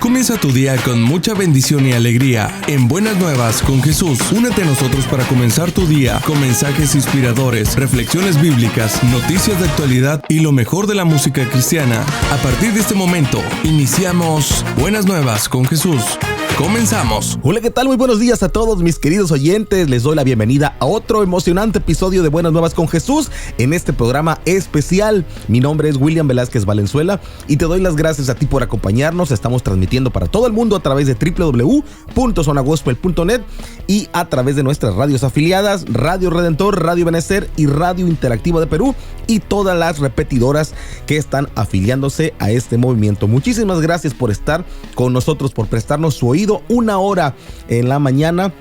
Comienza tu día con mucha bendición y alegría en Buenas Nuevas con Jesús. Únete a nosotros para comenzar tu día con mensajes inspiradores, reflexiones bíblicas, noticias de actualidad y lo mejor de la música cristiana. A partir de este momento, iniciamos Buenas Nuevas con Jesús. Comenzamos. Hola, ¿qué tal? Muy buenos días a todos mis queridos oyentes. Les doy la bienvenida a otro emocionante episodio de Buenas Nuevas con Jesús en este programa especial. Mi nombre es William Velázquez Valenzuela y te doy las gracias a ti por acompañarnos. Estamos transmitiendo para todo el mundo a través de www.zonagospel.net y a través de nuestras radios afiliadas, Radio Redentor, Radio Benecer y Radio Interactiva de Perú y todas las repetidoras que están afiliándose a este movimiento. Muchísimas gracias por estar con nosotros, por prestarnos su oído una hora en la mañana,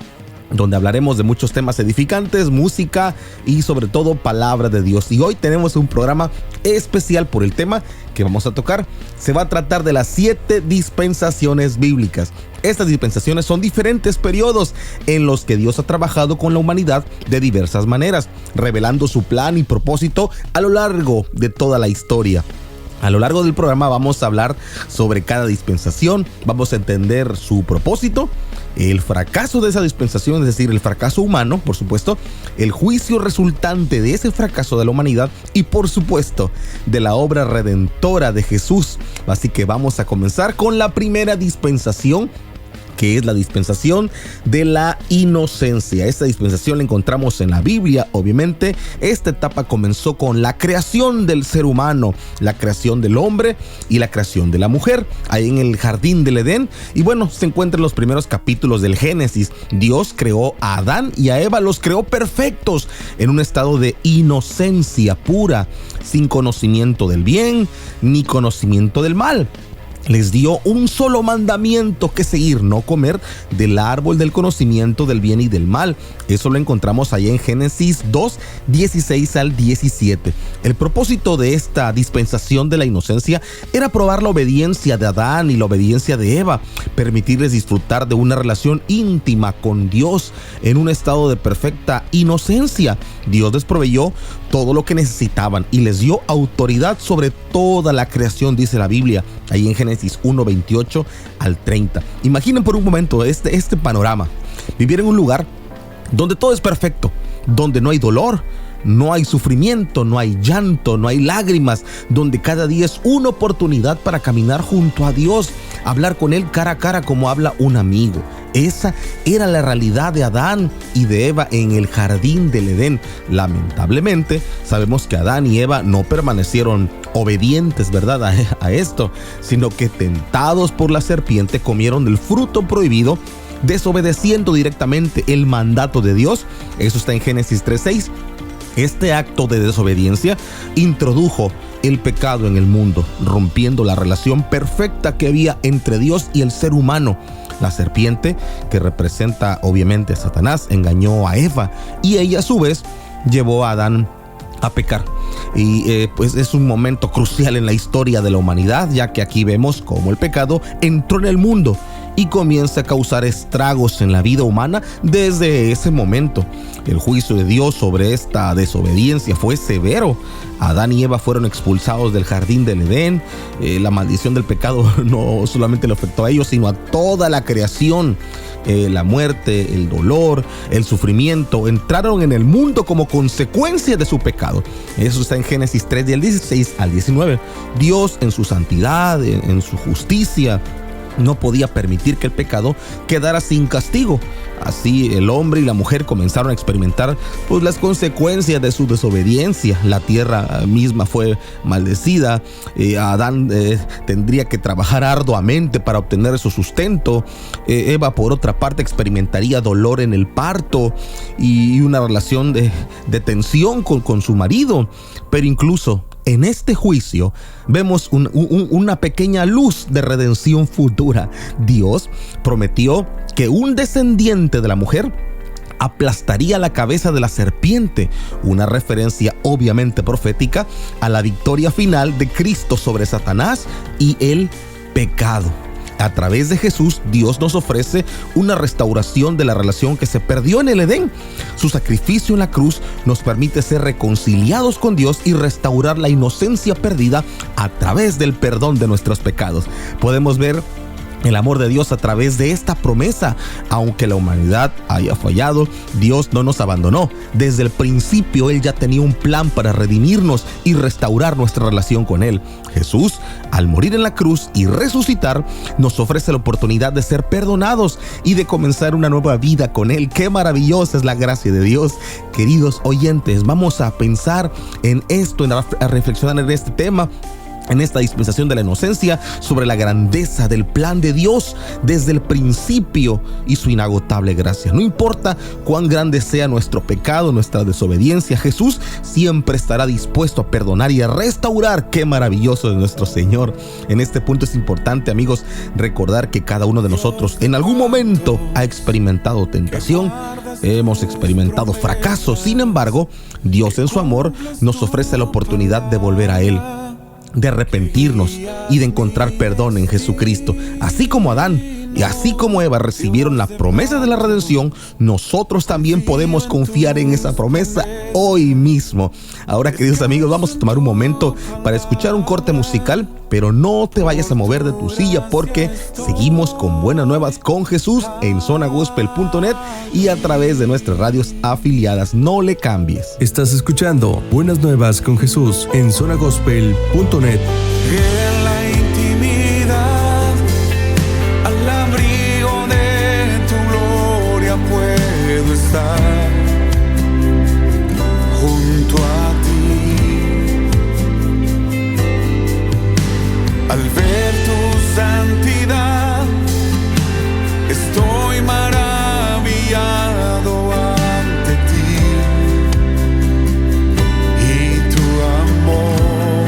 donde hablaremos de muchos temas edificantes, música y sobre todo palabra de Dios. Y hoy tenemos un programa especial por el tema que vamos a tocar. Se va a tratar de las 7 dispensaciones bíblicas. Estas dispensaciones son diferentes periodos en los que Dios ha trabajado con la humanidad de diversas maneras, revelando su plan y propósito a lo largo de toda la historia. A lo largo del programa vamos a hablar sobre cada dispensación, vamos a entender su propósito, el fracaso de esa dispensación, es decir, el fracaso humano, por supuesto, el juicio resultante de ese fracaso de la humanidad y, por supuesto, de la obra redentora de Jesús. Así que vamos a comenzar con la primera dispensación, que es la dispensación de la inocencia. Esta dispensación la encontramos en la Biblia, obviamente. Esta etapa comenzó con la creación del ser humano, la creación del hombre y la creación de la mujer, ahí en el jardín del Edén. Y bueno, se encuentra en los primeros capítulos del Génesis. Dios creó a Adán y a Eva, los creó perfectos, en un estado de inocencia pura, sin conocimiento del bien ni conocimiento del mal. Les dio un solo mandamiento que seguir: no comer del árbol del conocimiento del bien y del mal. Eso lo encontramos allá en Génesis 2, 16 al 17. El propósito de esta dispensación de la inocencia era probar la obediencia de Adán y la obediencia de Eva, permitirles disfrutar de una relación íntima con Dios en un estado de perfecta inocencia. Dios les proveyó todo lo que necesitaban y les dio autoridad sobre toda la creación, dice la Biblia, ahí en Génesis 1, 28 al 30. Imaginen por un momento este panorama: vivir en un lugar donde todo es perfecto, donde no hay dolor, no hay sufrimiento, no hay llanto, no hay lágrimas, donde cada día es una oportunidad para caminar junto a Dios, hablar con Él cara a cara como habla un amigo. Esa era la realidad de Adán y de Eva en el jardín del Edén. Lamentablemente, sabemos que Adán y Eva no permanecieron obedientes, ¿verdad?, a esto, sino que, tentados por la serpiente, comieron del fruto prohibido, desobedeciendo directamente el mandato de Dios. Eso está en Génesis 3:6. Este acto de desobediencia introdujo el pecado en el mundo, rompiendo la relación perfecta que había entre Dios y el ser humano. La serpiente, que representa obviamente a Satanás, engañó a Eva y ella a su vez llevó a Adán a pecar. Y pues es un momento crucial en la historia de la humanidad, ya que aquí vemos cómo el pecado entró en el mundo y comienza a causar estragos en la vida humana desde ese momento. El juicio de Dios sobre esta desobediencia fue severo. Adán y Eva fueron expulsados del jardín del Edén. La maldición del pecado no solamente le afectó a ellos, sino a toda la creación. La muerte, el dolor, el sufrimiento entraron en el mundo como consecuencia de su pecado. Eso está en Génesis 3, del 16 al 19. Dios, en su santidad, en su justicia, no podía permitir que el pecado quedara sin castigo. Así el hombre y la mujer comenzaron a experimentar pues las consecuencias de su desobediencia. La tierra misma fue maldecida. Adán tendría que trabajar arduamente para obtener su sustento. Eva, por otra parte, experimentaría dolor en el parto y una relación de tensión con su marido. Pero incluso en este juicio vemos una pequeña luz de redención futura. Dios prometió que un descendiente de la mujer aplastaría la cabeza de la serpiente, una referencia obviamente profética a la victoria final de Cristo sobre Satanás y el pecado. A través de Jesús, Dios nos ofrece una restauración de la relación que se perdió en el Edén. Su sacrificio en la cruz nos permite ser reconciliados con Dios y restaurar la inocencia perdida a través del perdón de nuestros pecados. Podemos ver el amor de Dios a través de esta promesa. Aunque la humanidad haya fallado, Dios no nos abandonó. Desde el principio Él ya tenía un plan para redimirnos y restaurar nuestra relación con Él. Jesús, al morir en la cruz y resucitar, nos ofrece la oportunidad de ser perdonados y de comenzar una nueva vida con Él. ¡Qué maravillosa es la gracia de Dios! Queridos oyentes, vamos a pensar en esto, a reflexionar en este tema, en esta dispensación de la inocencia, sobre la grandeza del plan de Dios desde el principio y su inagotable gracia. No importa cuán grande sea nuestro pecado, nuestra desobediencia, Jesús siempre estará dispuesto a perdonar y a restaurar. ¡Qué maravilloso es nuestro Señor! En este punto es importante, amigos, recordar que cada uno de nosotros en algún momento ha experimentado tentación, hemos experimentado fracaso. Sin embargo, Dios en su amor nos ofrece la oportunidad de volver a Él, de arrepentirnos y de encontrar perdón en Jesucristo. Así como Adán y así como Eva recibieron la promesa de la redención, nosotros también podemos confiar en esa promesa hoy mismo. Ahora, queridos amigos, vamos a tomar un momento para escuchar un corte musical, pero no te vayas a mover de tu silla, porque seguimos con Buenas Nuevas con Jesús en zonagospel.net y a través de nuestras radios afiliadas. No le cambies. Estás escuchando Buenas Nuevas con Jesús en zonagospel.net. En la intimidad, al abrigo de tu gloria puedo estar junto a ti. Al ver tu santidad, estoy maravillado ante ti y tu amor.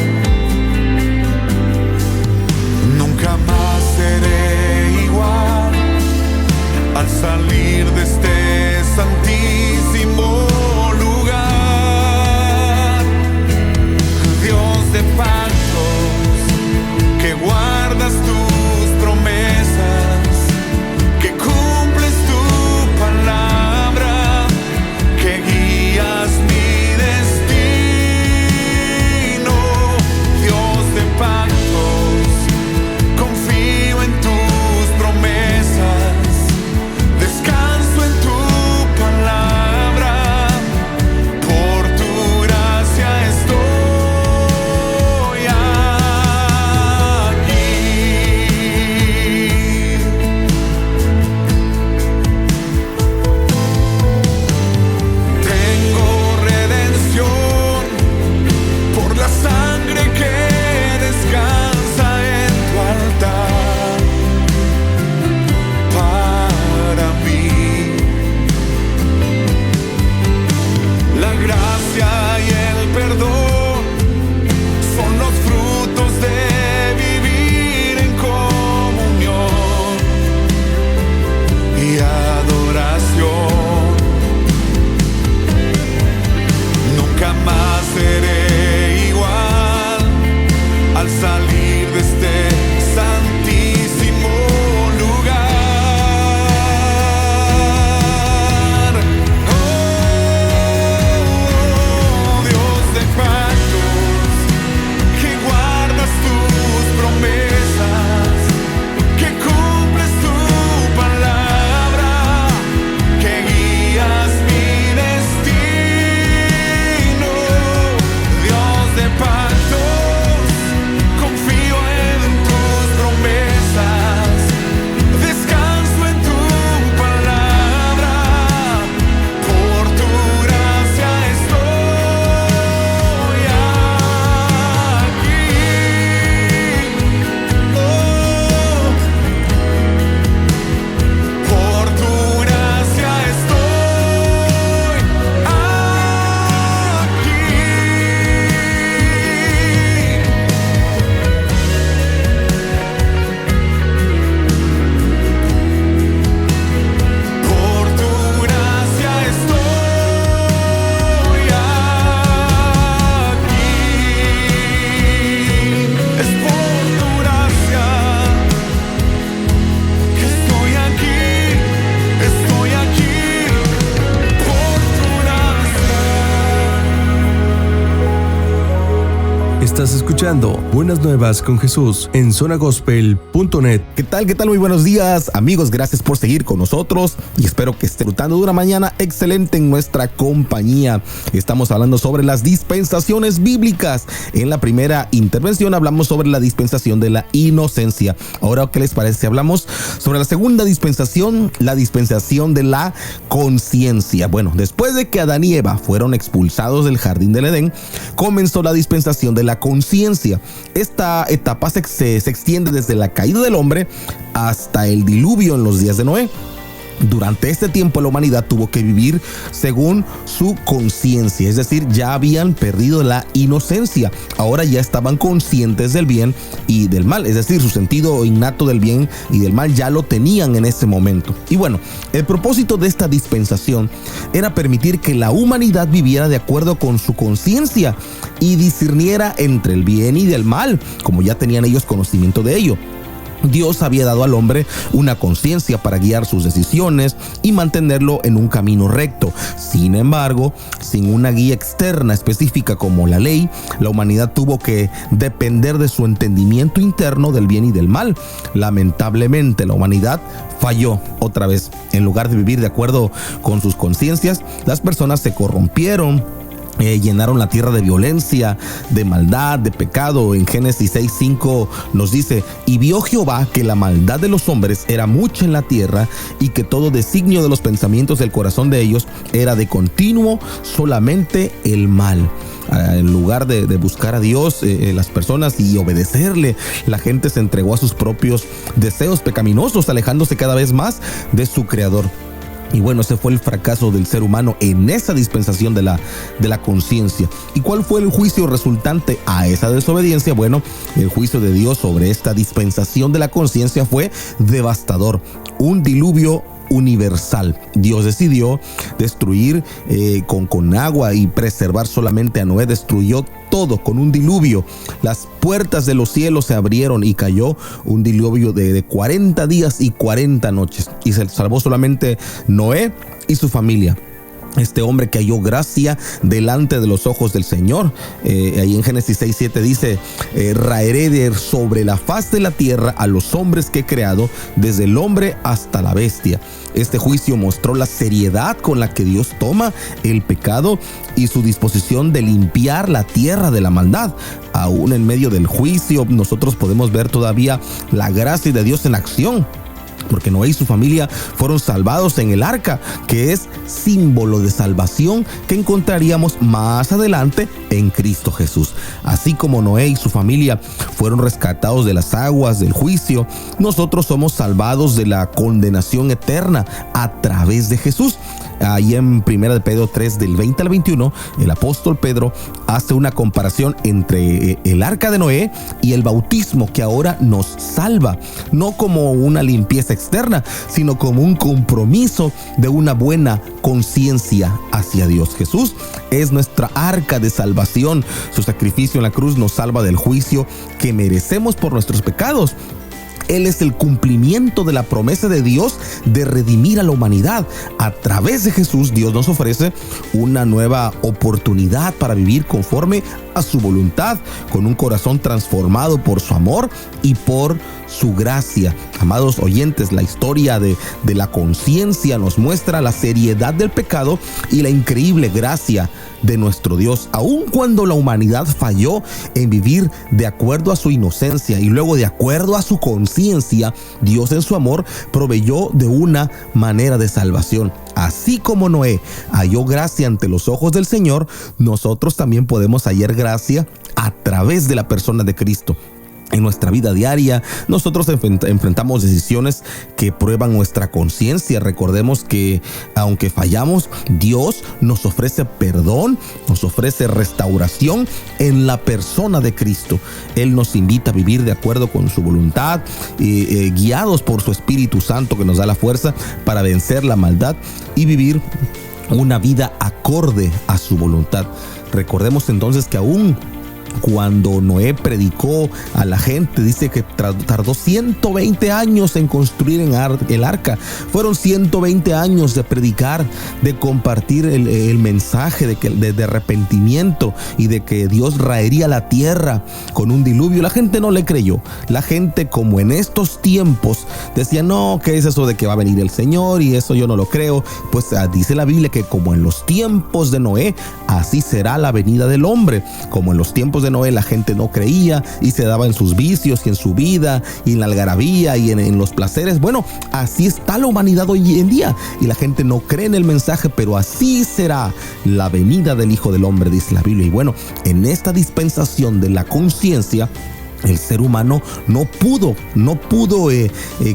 Estás escuchando Buenas Nuevas con Jesús en zonagospel.net. ¿Qué tal? ¿Qué tal? Muy buenos días, amigos. Gracias por seguir con nosotros y espero que estén disfrutando de una mañana excelente en nuestra compañía. Estamos hablando sobre las dispensaciones bíblicas. En la primera intervención hablamos sobre la dispensación de la inocencia. Ahora, ¿qué les parece? Hablamos sobre la segunda dispensación, la dispensación de la conciencia. Bueno, después de que Adán y Eva fueron expulsados del jardín del Edén, comenzó la dispensación de la conciencia. Esta etapa se extiende desde la caída del hombre hasta el diluvio en los días de Noé. Durante este tiempo la humanidad tuvo que vivir según su conciencia, es decir, ya habían perdido la inocencia, ahora ya estaban conscientes del bien y del mal, es decir, su sentido innato del bien y del mal ya lo tenían en ese momento. Y bueno, el propósito de esta dispensación era permitir que la humanidad viviera de acuerdo con su conciencia y discerniera entre el bien y del mal, como ya tenían ellos conocimiento de ello. Dios había dado al hombre una conciencia para guiar sus decisiones y mantenerlo en un camino recto. Sin embargo, sin una guía externa específica como la ley, la humanidad tuvo que depender de su entendimiento interno del bien y del mal. Lamentablemente, la humanidad falló otra vez. En lugar de vivir de acuerdo con sus conciencias, las personas se corrompieron. Llenaron la tierra de violencia, de maldad, de pecado. En Génesis 6:5 nos dice: y vio Jehová que la maldad de los hombres era mucha en la tierra y que todo designio de los pensamientos del corazón de ellos era de continuo solamente el mal. En lugar de buscar a Dios, las personas y obedecerle, la gente se entregó a sus propios deseos pecaminosos, alejándose cada vez más de su Creador. Y bueno, ese fue el fracaso del ser humano en esa dispensación de la conciencia. ¿Y cuál fue el juicio resultante a esa desobediencia? Bueno, el juicio de Dios sobre esta dispensación de la conciencia fue devastador. Un diluvio universal. Dios decidió destruir con agua y preservar solamente a Noé. Destruyó todo con un diluvio. Las puertas de los cielos se abrieron y cayó un diluvio de 40 días y 40 noches. Y se salvó solamente Noé y su familia. Este hombre que halló gracia delante de los ojos del Señor. Ahí en Génesis 6:7 dice: raeré de sobre la faz de la tierra a los hombres que he creado, desde el hombre hasta la bestia. Este juicio mostró la seriedad con la que Dios toma el pecado y su disposición de limpiar la tierra de la maldad. Aún en medio del juicio, nosotros podemos ver todavía la gracia de Dios en acción, porque Noé y su familia fueron salvados en el arca, que es símbolo de salvación que encontraríamos más adelante en Cristo Jesús. Así como Noé y su familia fueron rescatados de las aguas del juicio, nosotros somos salvados de la condenación eterna a través de Jesús. Ahí en 1 de Pedro 3 del 20 al 21, el apóstol Pedro hace una comparación entre el arca de Noé y el bautismo que ahora nos salva, no como una limpieza externa, sino como un compromiso de una buena conciencia hacia Dios. Jesús es nuestra arca de salvación. Su sacrificio en la cruz nos salva del juicio que merecemos por nuestros pecados. Él es el cumplimiento de la promesa de Dios de redimir a la humanidad. A través de Jesús, Dios nos ofrece una nueva oportunidad para vivir conforme a su voluntad, con un corazón transformado por su amor y por su gracia. Amados oyentes, la historia de la conciencia nos muestra la seriedad del pecado y la increíble gracia de nuestro Dios. Aun cuando la humanidad falló en vivir de acuerdo a su inocencia y luego de acuerdo a su conciencia, Dios en su amor proveyó de una manera de salvación. Así como Noé halló gracia ante los ojos del Señor, nosotros también podemos hallar gracia a través de la persona de Cristo. En nuestra vida diaria, nosotros enfrentamos decisiones que prueban nuestra conciencia. Recordemos que aunque fallamos, Dios nos ofrece perdón, nos ofrece restauración en la persona de Cristo. Él nos invita a vivir de acuerdo con su voluntad, guiados por su Espíritu Santo que nos da la fuerza para vencer la maldad y vivir una vida acorde a su voluntad. Recordemos entonces que aún cuando Noé predicó a la gente, dice que tardó 120 años en construir el arca. Fueron 120 años de predicar, de compartir el mensaje de arrepentimiento y de que Dios raería la tierra con un diluvio. La gente no le creyó. La gente, como en estos tiempos, decía, no, ¿qué es eso de que va a venir el Señor? Y eso yo no lo creo. Pues dice la Biblia que como en los tiempos de Noé, así será la venida del hombre. Como en los tiempos de Noé la gente no creía y se daba en sus vicios y en su vida y en la algarabía y en los placeres. Bueno, así está la humanidad hoy en día y la gente no cree en el mensaje, pero así será la venida del Hijo del Hombre, dice la Biblia. Y bueno, en esta dispensación de la conciencia, el ser humano no pudo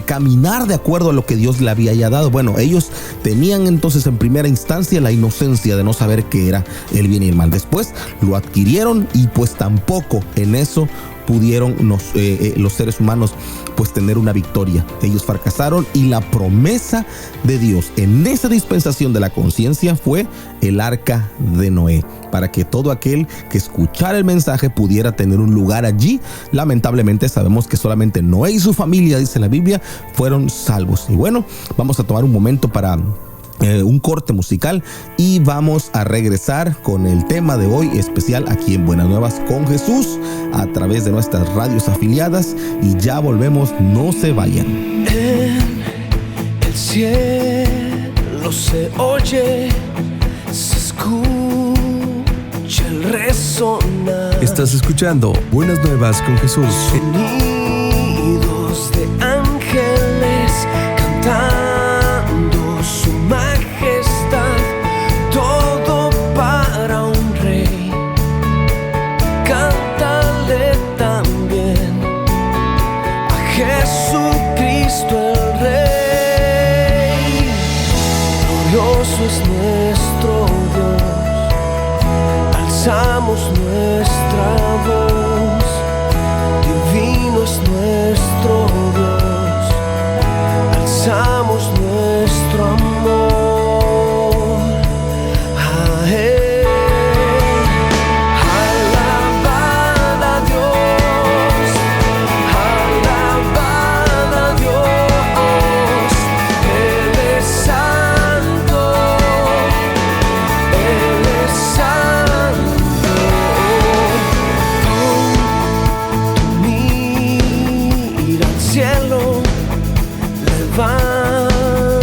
caminar de acuerdo a lo que Dios le había ya dado. Bueno, ellos tenían entonces en primera instancia la inocencia de no saber qué era el bien y el mal. Después lo adquirieron y pues tampoco en eso pudieron los seres humanos pues tener una victoria. Ellos fracasaron y la promesa de Dios en esa dispensación de la conciencia fue el arca de Noé, para que todo aquel que escuchara el mensaje pudiera tener un lugar allí. Lamentablemente sabemos que solamente Noé y su familia, dice la Biblia, fueron salvos. Y bueno, vamos a tomar un momento para un corte musical y vamos a regresar con el tema de hoy especial aquí en Buenas Nuevas con Jesús a través de nuestras radios afiliadas, y ya volvemos, no se vayan. En el cielo se oye, se escucha el resonar. Estás escuchando Buenas Nuevas con Jesús. Sonidos de ángeles cantando su majestad, todo para un rey. Cántale también a Jesucristo el Rey. Glorioso es nuestro Dios, alzamos nuestra voz. Divino es nuestro Dios, alzamos nuestro amor a Él. Alabad a Dios, alabad a Dios. Él es santo, Él es santo. Pon tu mira al cielo, levanta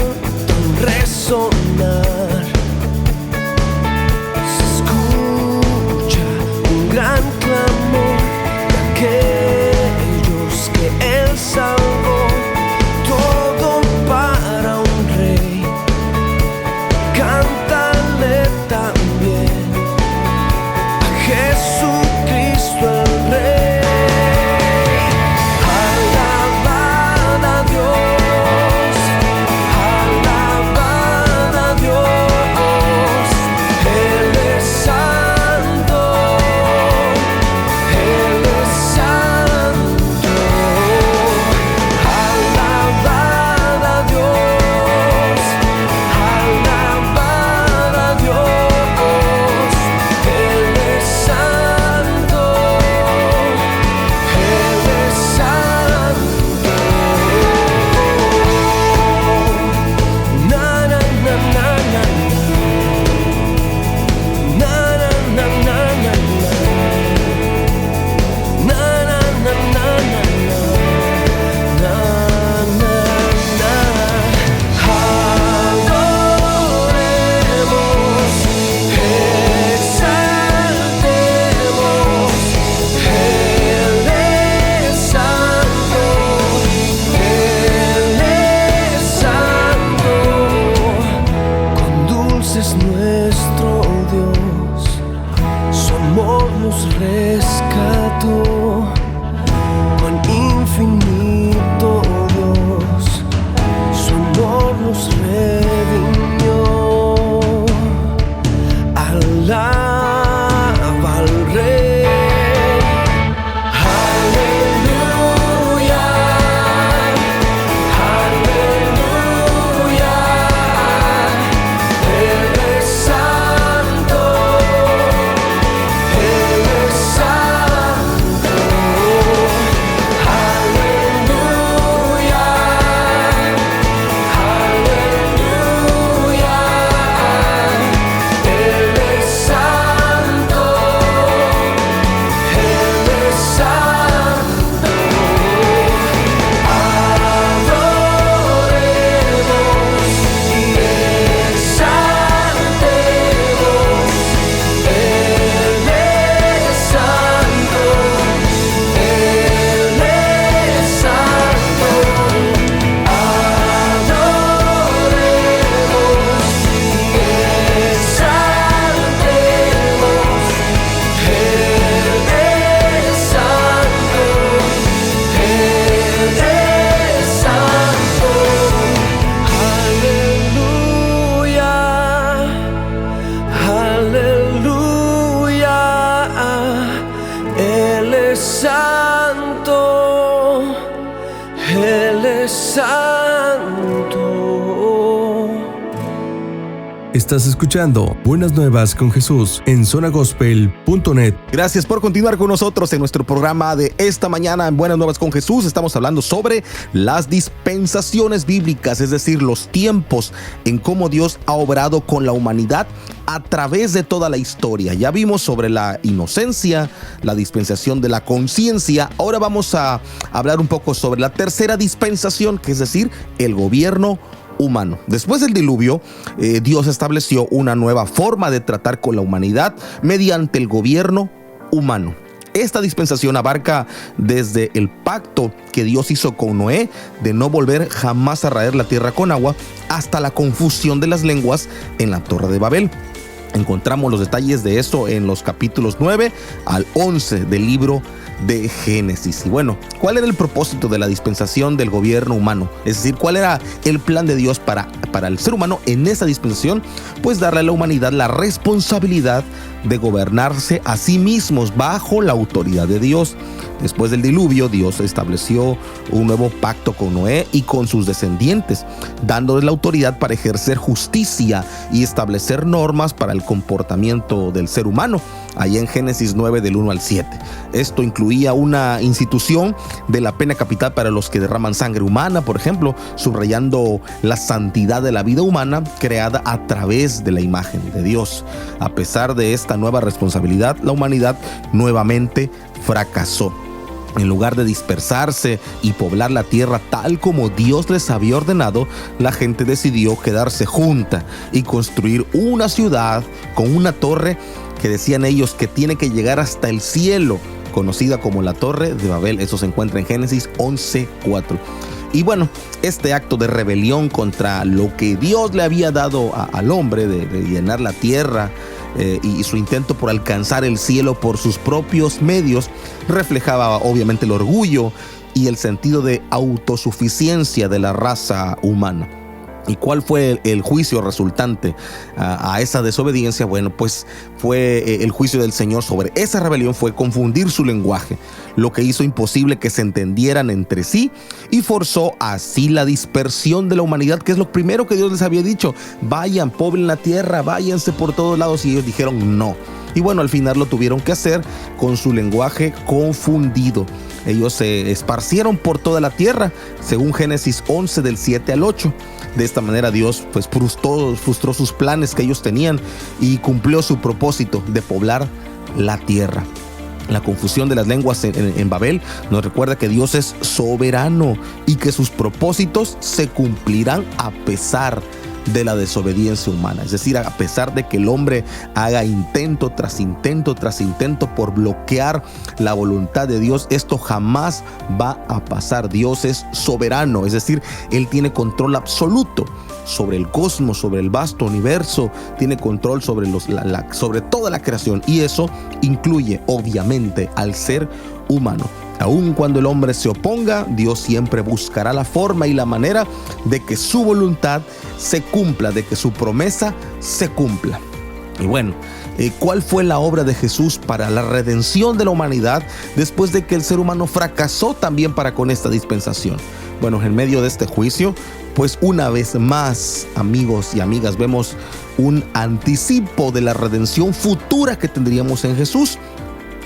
Estás escuchando Buenas Nuevas con Jesús en zonagospel.net. Gracias por continuar con nosotros en nuestro programa de esta mañana en Buenas Nuevas con Jesús. Estamos hablando sobre las dispensaciones bíblicas, es decir, los tiempos en cómo Dios ha obrado con la humanidad a través de toda la historia. Ya vimos sobre la inocencia, la dispensación de la conciencia. Ahora vamos a hablar un poco sobre la tercera dispensación, que es decir, el gobierno humano. Después del diluvio, Dios estableció una nueva forma de tratar con la humanidad mediante el gobierno humano. Esta dispensación abarca desde el pacto que Dios hizo con Noé de no volver jamás a raer la tierra con agua hasta la confusión de las lenguas en la Torre de Babel. Encontramos los detalles de esto en los capítulos 9 al 11 del libro de Génesis. Y bueno, ¿cuál era el propósito de la dispensación del gobierno humano? Es decir, ¿cuál era el plan de Dios para el ser humano en esa dispensación? Pues darle a la humanidad la responsabilidad de gobernarse a sí mismos bajo la autoridad de Dios. Después del diluvio, Dios estableció un nuevo pacto con Noé y con sus descendientes, dándoles la autoridad para ejercer justicia y establecer normas para el comportamiento del ser humano, allá en Génesis 9 del 1 al 7. Esto incluía una institución de la pena capital para los que derraman sangre humana, por ejemplo, subrayando la santidad de la vida humana creada a través de la imagen de Dios. A pesar de esta nueva responsabilidad, la humanidad nuevamente fracasó. En lugar de dispersarse y poblar la tierra tal como Dios les había ordenado, la gente decidió quedarse junta y construir una ciudad con una torre que decían ellos que tiene que llegar hasta el cielo, conocida como la Torre de Babel. Eso se encuentra en Génesis 11:4. Y bueno, este acto de rebelión contra lo que Dios le había dado al hombre de llenar la tierra y su intento por alcanzar el cielo por sus propios medios reflejaba obviamente el orgullo y el sentido de autosuficiencia de la raza humana. ¿Y cuál fue el juicio resultante a esa desobediencia? Bueno, pues fue el juicio del Señor sobre esa rebelión fue confundir su lenguaje, lo que hizo imposible que se entendieran entre sí y forzó así la dispersión de la humanidad, que es lo primero que Dios les había dicho: vayan, poblen la tierra, váyanse por todos lados, y ellos dijeron no. Y bueno, al final lo tuvieron que hacer con su lenguaje confundido. Ellos se esparcieron por toda la tierra, según Génesis 11 del 7 al 8. De esta manera Dios pues frustró sus planes que ellos tenían y cumplió su propósito de poblar la tierra. La confusión de las lenguas en Babel nos recuerda que Dios es soberano y que sus propósitos se cumplirán a pesar de la desobediencia humana. Es decir, a pesar de que el hombre haga intento tras intento tras intento por bloquear la voluntad de Dios, esto jamás va a pasar. Dios es soberano, es decir, Él tiene control absoluto sobre el cosmos, sobre el vasto universo, tiene control sobre toda la creación, y eso incluye obviamente al ser humano. Aun cuando el hombre se oponga, Dios siempre buscará la forma y la manera de que su voluntad se cumpla, de que su promesa se cumpla. Y bueno, ¿cuál fue la obra de Jesús para la redención de la humanidad después de que el ser humano fracasó también para con esta dispensación? Bueno, en medio de este juicio, pues una vez más, amigos y amigas, vemos un anticipo de la redención futura que tendríamos en Jesús.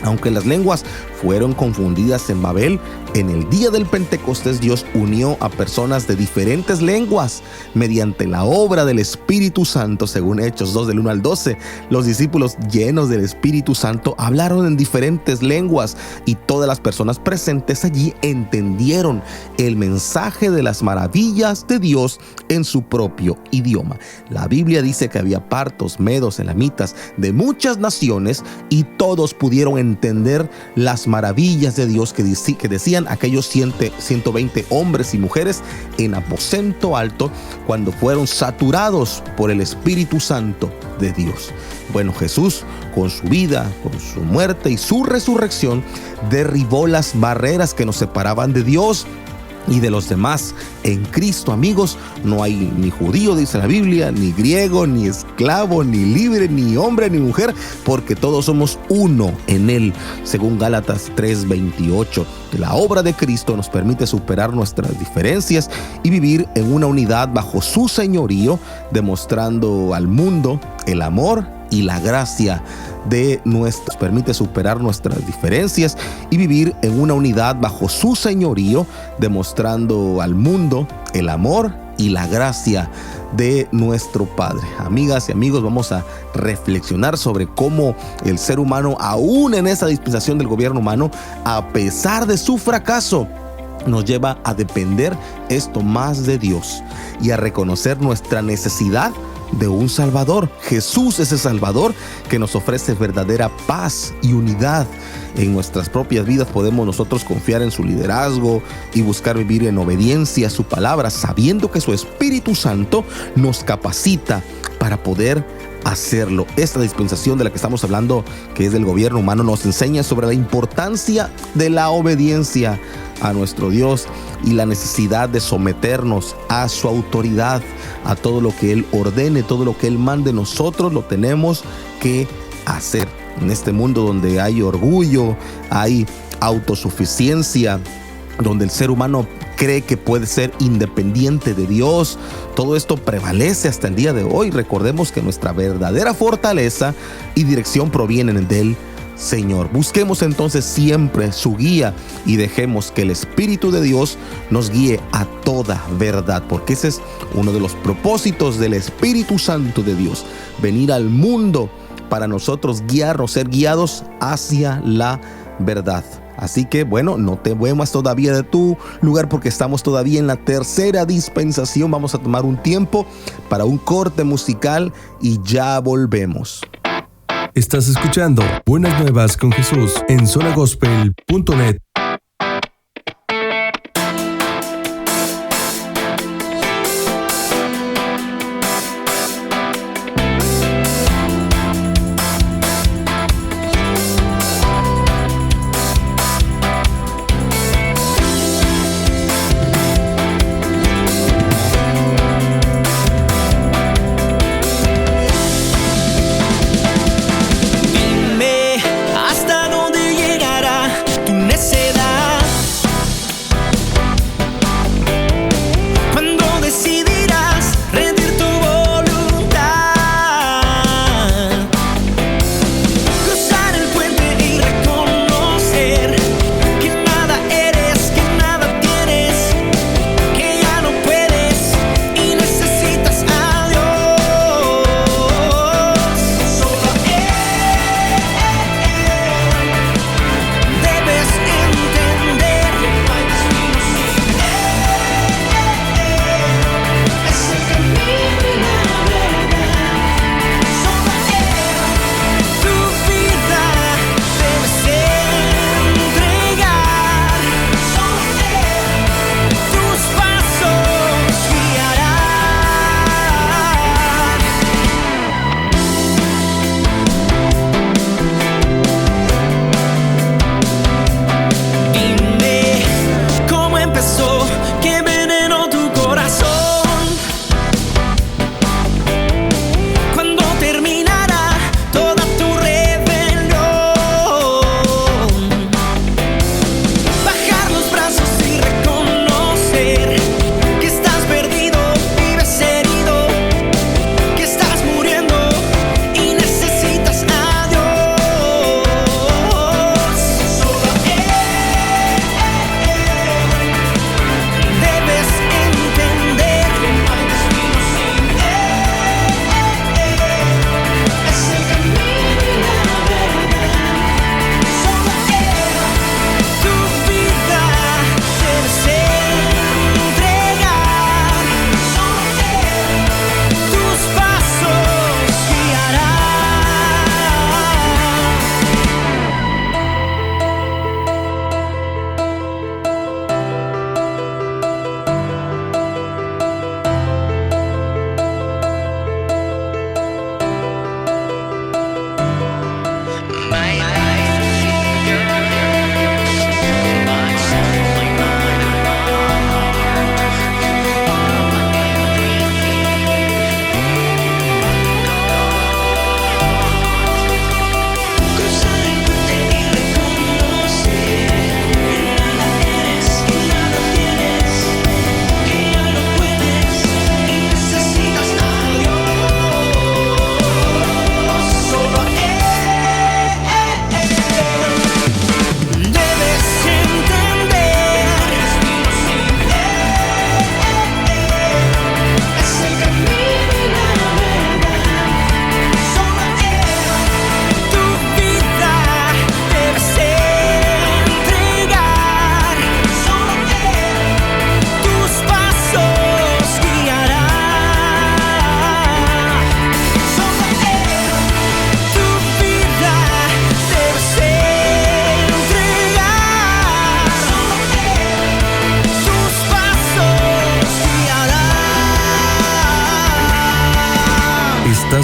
Aunque las lenguas fueron confundidas en Babel, en el día del Pentecostés Dios unió a personas de diferentes lenguas mediante la obra del Espíritu Santo, según Hechos 2 del 1 al 12. Los discípulos llenos del Espíritu Santo hablaron en diferentes lenguas y todas las personas presentes allí entendieron el mensaje de las maravillas de Dios en su propio idioma. La Biblia dice que había partos, medos, elamitas de muchas naciones y todos pudieron entender las maravillas de Dios que decían aquellos 120 hombres y mujeres en aposento alto cuando fueron saturados por el Espíritu Santo de Dios. Bueno, Jesús, con su vida, con su muerte y su resurrección, derribó las barreras que nos separaban de Dios y de los demás. En Cristo, amigos, no hay ni judío, dice la Biblia, ni griego, ni esclavo, ni libre, ni hombre, ni mujer, porque todos somos uno en Él, según Gálatas 3:28. La obra de Cristo nos permite superar nuestras diferencias y vivir en una unidad bajo su señorío, demostrando al mundo el amor y la gracia de nuestros. Permite superar nuestras diferencias y vivir en una unidad bajo su señorío, demostrando al mundo el amor y la gracia de nuestro Padre. Amigas y amigos, vamos a reflexionar sobre cómo el ser humano, aún en esa dispensación del gobierno humano, a pesar de su fracaso, nos lleva a depender esto más de Dios y a reconocer nuestra necesidad de un Salvador. Jesús es el Salvador que nos ofrece verdadera paz y unidad. En nuestras propias vidas podemos nosotros confiar en su liderazgo y buscar vivir en obediencia a su palabra, sabiendo que su Espíritu Santo nos capacita para poder hacerlo. Esta dispensación de la que estamos hablando, que es del gobierno humano, nos enseña sobre la importancia de la obediencia a nuestro Dios y la necesidad de someternos a su autoridad, a todo lo que Él ordene, todo lo que Él mande. Nosotros lo tenemos que hacer. En este mundo donde hay orgullo, hay autosuficiencia, donde el ser humano cree que puede ser independiente de Dios, todo esto prevalece hasta el día de hoy. Recordemos que nuestra verdadera fortaleza y dirección provienen del Señor. Busquemos entonces siempre su guía y dejemos que el Espíritu de Dios nos guíe a toda verdad, porque ese es uno de los propósitos del Espíritu Santo de Dios: venir al mundo para nosotros guiarnos, ser guiados hacia la verdad. Así que bueno, no te muevas todavía de tu lugar, porque estamos todavía en la tercera dispensación. Vamos a tomar un tiempo para un corte musical y ya volvemos. Estás escuchando Buenas Nuevas con Jesús en zonagospel.net. Hasta dónde llegará tu necesidad.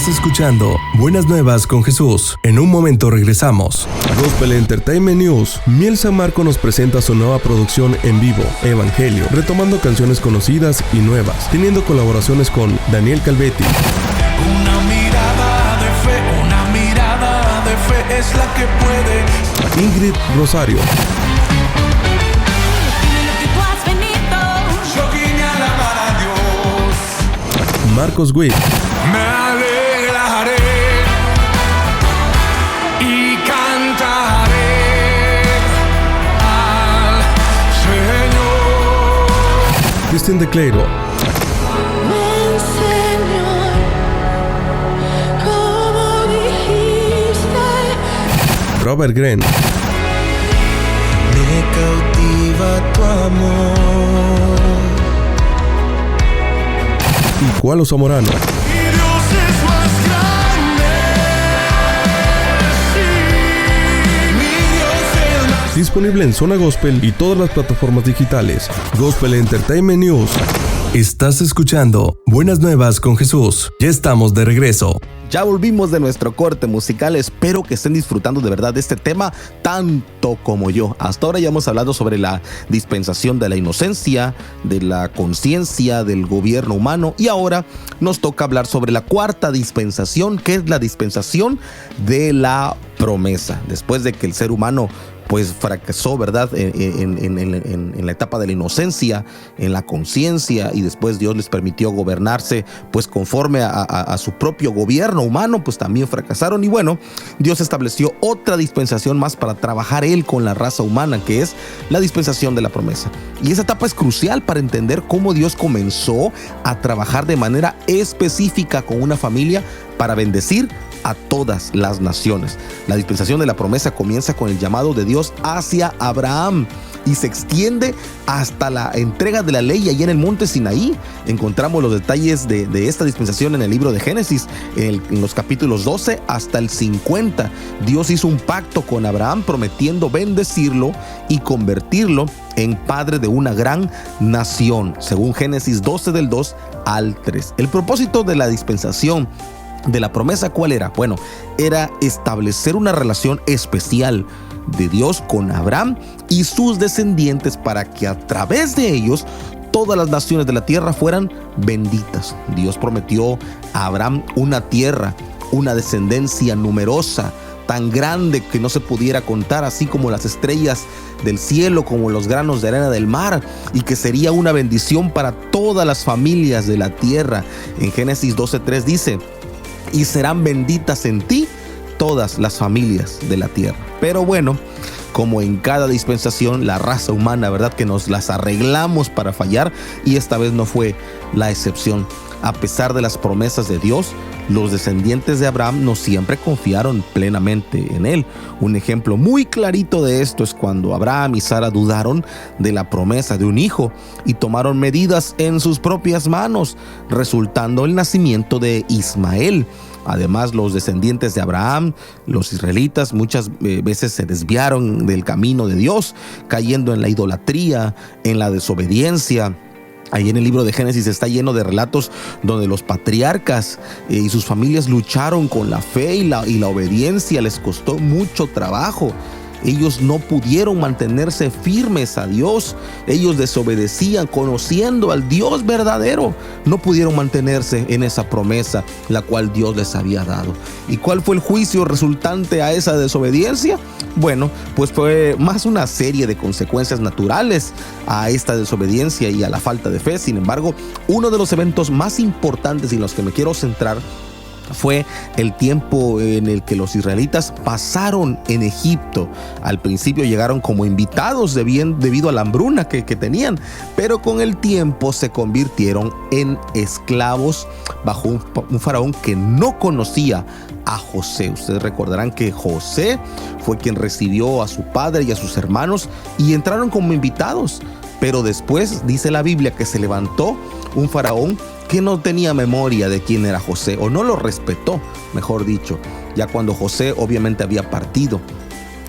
Estás escuchando Buenas Nuevas con Jesús. En un momento regresamos. Gospel Entertainment News. Miel San Marco nos presenta su nueva producción en vivo, Evangelio, retomando canciones conocidas y nuevas, teniendo colaboraciones con Daniel Calvetti. Una mirada de fe es la que puede. Ingrid Rosario. Yo vine a alabar a Dios. Marcos Witt. Me alegraré y cantaré al Señor. Cristian de Cleiro. Señor, como dijiste. Robert Gren. Me cautiva tu amor. Y Cualo Zamorano. Y Dios es más grande. Sí, mi Dios es más. Disponible en Zona Gospel y todas las plataformas digitales. Gospel Entertainment News. Estás escuchando Buenas Nuevas con Jesús. Ya estamos de regreso. Ya volvimos de nuestro corte musical. Espero que estén disfrutando de verdad de este tema tanto como yo. Hasta ahora ya hemos hablado sobre la dispensación de la inocencia, de la conciencia, del gobierno humano, y ahora nos toca hablar sobre la cuarta dispensación, que es la dispensación de la promesa. Después de que el ser humano pues fracasó, ¿verdad? En la etapa de la inocencia, en la conciencia, y después Dios les permitió gobernarse pues conforme a su propio gobierno humano, pues también fracasaron. Y bueno, Dios estableció otra dispensación más para trabajar Él con la raza humana, que es la dispensación de la promesa. Y esa etapa es crucial para entender cómo Dios comenzó a trabajar de manera específica con una familia para bendecir a todas las naciones. La dispensación de la promesa comienza con el llamado de Dios hacia Abraham y se extiende hasta la entrega de la ley allí en el monte Sinaí. Encontramos los detalles de esta dispensación en el libro de Génesis, en los capítulos 12 hasta el 50. Dios hizo un pacto con Abraham prometiendo bendecirlo y convertirlo en padre de una gran nación, según Génesis 12 del 2 al 3. El propósito de la dispensación de la promesa, ¿cuál era? Bueno, era establecer una relación especial de Dios con Abraham y sus descendientes para que a través de ellos todas las naciones de la tierra fueran benditas. Dios prometió a Abraham una tierra, una descendencia numerosa, tan grande que no se pudiera contar, así como las estrellas del cielo, como los granos de arena del mar, y que sería una bendición para todas las familias de la tierra. En Génesis 12:3 dice: y serán benditas en ti todas las familias de la tierra. Pero bueno, como en cada dispensación, la raza humana, ¿verdad?, que nos las arreglamos para fallar, y esta vez no fue la excepción. A pesar de las promesas de Dios, los descendientes de Abraham no siempre confiaron plenamente en él. Un ejemplo muy clarito de esto es cuando Abraham y Sara dudaron de la promesa de un hijo y tomaron medidas en sus propias manos, resultando el nacimiento de Ismael. Además, los descendientes de Abraham, los israelitas, muchas veces se desviaron del camino de Dios, cayendo en la idolatría, en la desobediencia. Ahí en el libro de Génesis está lleno de relatos donde los patriarcas y sus familias lucharon con la fe y la obediencia. Les costó mucho trabajo. Ellos no pudieron mantenerse firmes a Dios. Ellos desobedecían, conociendo al Dios verdadero. No pudieron mantenerse en esa promesa la cual Dios les había dado. ¿Y cuál fue el juicio resultante a esa desobediencia? Bueno, pues fue más una serie de consecuencias naturales a esta desobediencia y a la falta de fe. Sin embargo, uno de los eventos más importantes en los que me quiero centrar fue el tiempo en el que los israelitas pasaron en Egipto. Al principio llegaron como invitados debido a la hambruna que tenían, pero con el tiempo se convirtieron en esclavos bajo un faraón que no conocía a José. Ustedes recordarán que José fue quien recibió a su padre y a sus hermanos y entraron como invitados, pero después dice la Biblia que se levantó un faraón que no tenía memoria de quién era José, o no lo respetó, mejor dicho, ya cuando José obviamente había partido.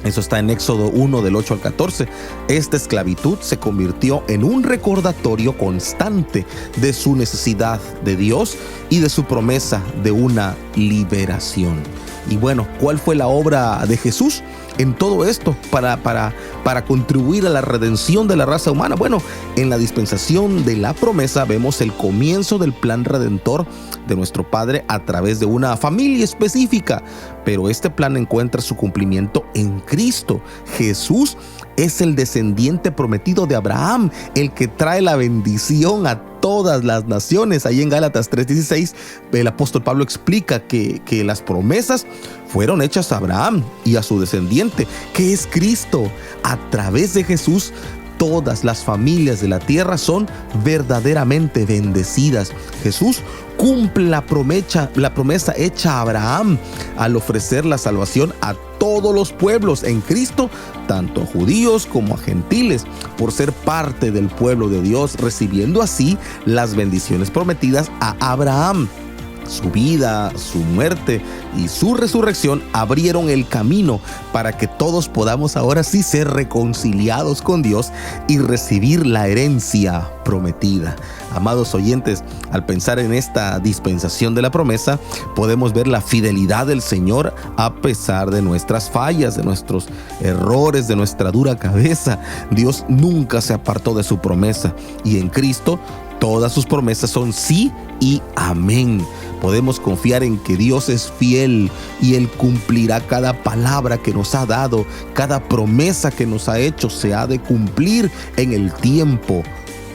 Eso está en Éxodo 1 del 8 al 14. Esta esclavitud se convirtió en un recordatorio constante de su necesidad de Dios y de su promesa de una liberación. Y bueno, ¿cuál fue la obra de Jesús en todo esto para contribuir a la redención de la raza humana? Bueno, en la dispensación de la promesa vemos el comienzo del plan redentor de nuestro Padre a través de una familia específica, pero este plan encuentra su cumplimiento en Cristo. Jesús es el descendiente prometido de Abraham, el que trae la bendición a todas las naciones. Ahí en Gálatas 3:16, el apóstol Pablo explica que las promesas fueron hechas a Abraham y a su descendiente, que es Cristo. A través de Jesús, todas las familias de la tierra son verdaderamente bendecidas. Jesús cumple la promesa hecha a Abraham al ofrecer la salvación a todos los pueblos en Cristo, tanto a judíos como a gentiles, por ser parte del pueblo de Dios, recibiendo así las bendiciones prometidas a Abraham. Su vida, su muerte y su resurrección abrieron el camino para que todos podamos ahora sí ser reconciliados con Dios y recibir la herencia prometida. Amados oyentes, al pensar en esta dispensación de la promesa, podemos ver la fidelidad del Señor a pesar de nuestras fallas, de nuestros errores, de nuestra dura cabeza. Dios nunca se apartó de su promesa y en Cristo todas sus promesas son sí y amén. Podemos confiar en que Dios es fiel y Él cumplirá cada palabra que nos ha dado, cada promesa que nos ha hecho se ha de cumplir en el tiempo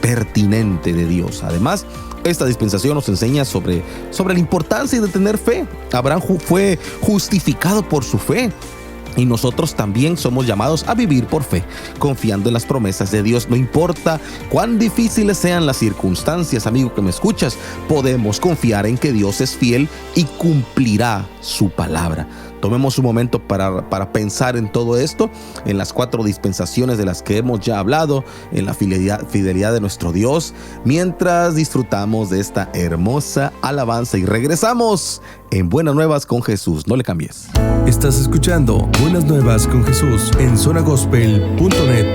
pertinente de Dios. Además, esta dispensación nos enseña sobre la importancia de tener fe. Abraham fue justificado por su fe. Y nosotros también somos llamados a vivir por fe, confiando en las promesas de Dios. No importa cuán difíciles sean las circunstancias, amigo que me escuchas, podemos confiar en que Dios es fiel y cumplirá su palabra. Tomemos un momento para pensar en todo esto, en las 4 dispensaciones de las que hemos ya hablado, en la fidelidad de nuestro Dios, mientras disfrutamos de esta hermosa alabanza y regresamos en Buenas Nuevas con Jesús. No le cambies. Estás escuchando Buenas Nuevas con Jesús en zonagospel.net.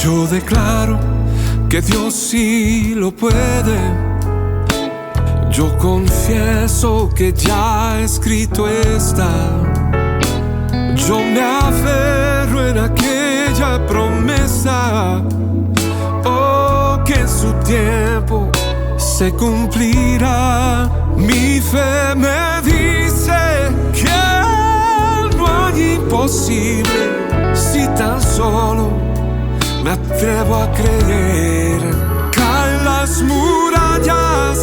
Yo declaro que Dios sí lo puede. Yo confieso que ya escrito está. Yo me aferro en aquella promesa. Oh, que en su tiempo se cumplirá. Mi fe me dice que no hay imposible si tan solo me atrevo a creer. Caen las murallas